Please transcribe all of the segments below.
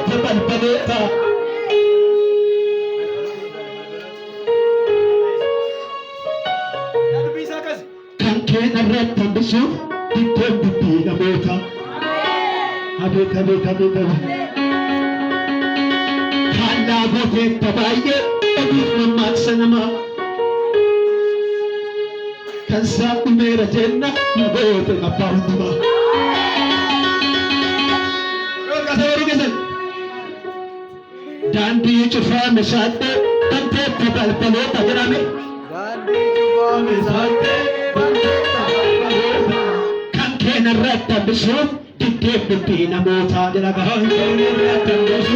ተበልበለታ ከንኬን ረተንብሱ ዲቴን ቢቢ ነሞታ አቤት አቤት አቤት ካላ ጎቴ ተባየ እዱት መማክሰነማ ከዛ ሜረጀና ነቦት አባሁንማ ዳንዲ ጭፋ መሳተ አንተ ተባልበሎ ተገራሜ ዳንዲ ጭፋ መሳተ ካንኬን ረተንብሱ ዲቴን ቢቢ ነሞታ ደላጋሃን ረተንብሱ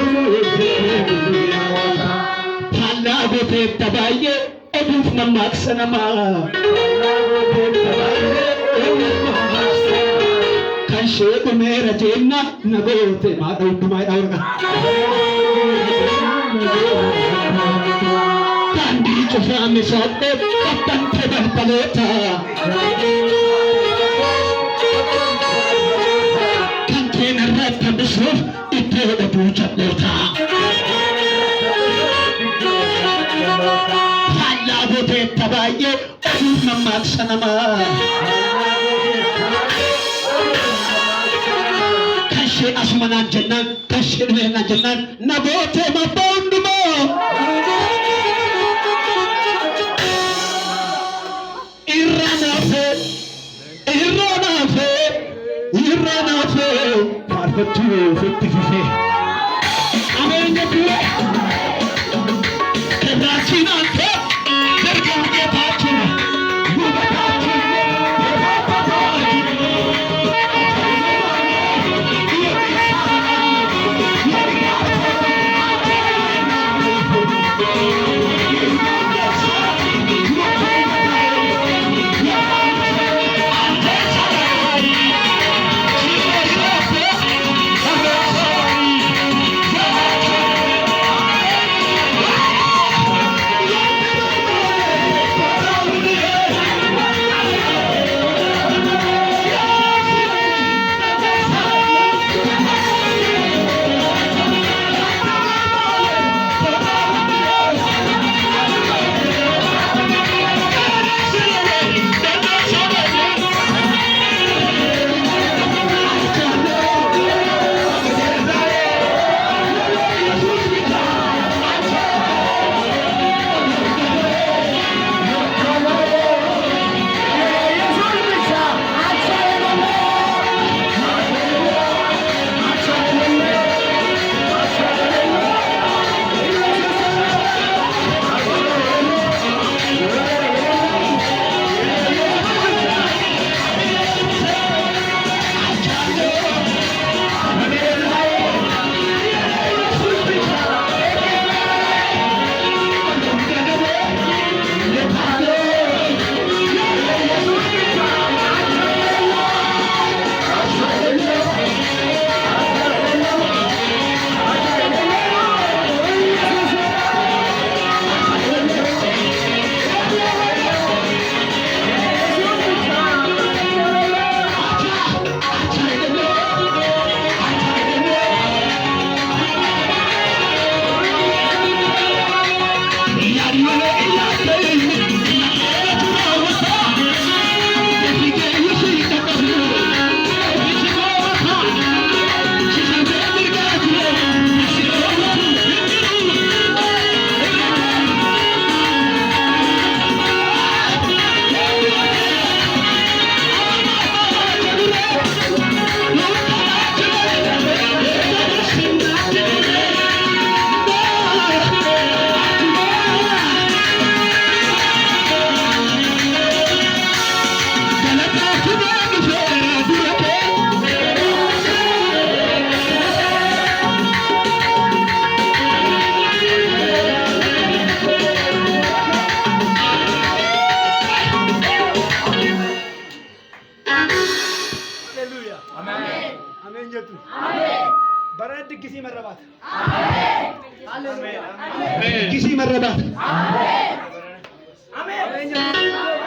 ካላ ጎቴ ተባየ እዱት መማክሰነማ kanshee meera jenna nagote maadhummaa dhawra kandi cufame sadde kattante balbalota kante narratta bisuf ittooda buucadhoota hallaagote tabaayye oduu mammaaksanama asmanan jennan kashirena jennan nabote mabondumo irranafe parfatu fittifife amenyatu kebrasinante dergante pachina برد كسي مربات كسي مربات آمين